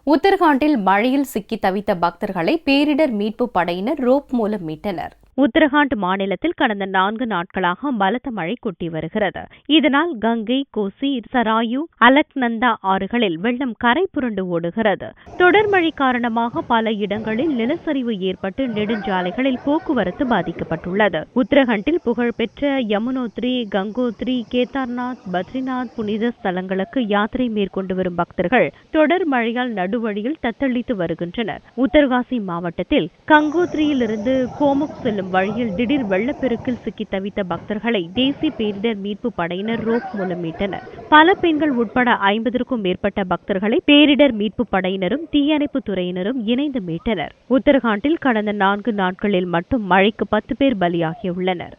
உத்தரகாண்டில் மழையில் சிக்கி தவித்த பக்தர்களை பேரிடர் மீட்பு படையினர் ரோப் மூலம் மீட்டனர். உத்தரகாண்ட் மாநிலத்தில் கடந்த 4 நாட்களாக பலத்த மழை கொட்டி வருகிறது. இதனால் கங்கை, கோசி, சராயு, அலக்நந்தா ஆறுகளில் வெள்ளம் கரை புரண்டு ஓடுகிறது. தொடர் மழை காரணமாக பல இடங்களில் நிலச்சரிவு ஏற்பட்டு நெடுஞ்சாலைகளில் போக்குவரத்து பாதிக்கப்பட்டுள்ளது. உத்தரகாண்டில் புகழ்பெற்ற யமுனோத்ரி, கங்கோத்ரி, கேதார்நாத், பத்ரிநாத் புனித ஸ்தலங்களுக்கு யாத்திரை மேற்கொண்டு வரும் பக்தர்கள் தொடர் மழையால் நடுவழியில் தத்தளித்து வருகின்றனர். உத்தரகாசி மாவட்டத்தில் கங்கோத்ரியிலிருந்து கோமுக் செல்லும் வழியில் திடீர் வெள்ளப்பெருக்கில் சிக்கி தவித்த பக்தர்களை தேசிய பேரிடர் மீட்பு படையினர் ரோப் மூலம் மீட்டனர். பல பெண்கள் உட்பட 50க்கும் மேற்பட்ட பக்தர்களை பேரிடர் மீட்பு படையினரும் தீயணைப்பு துறையினரும் இணைந்து மீட்டனர். உத்தரகாண்டில் கடந்த 4 நாட்களில் மட்டும் மழைக்கு 10 பேர் பலியாகியுள்ளனர்.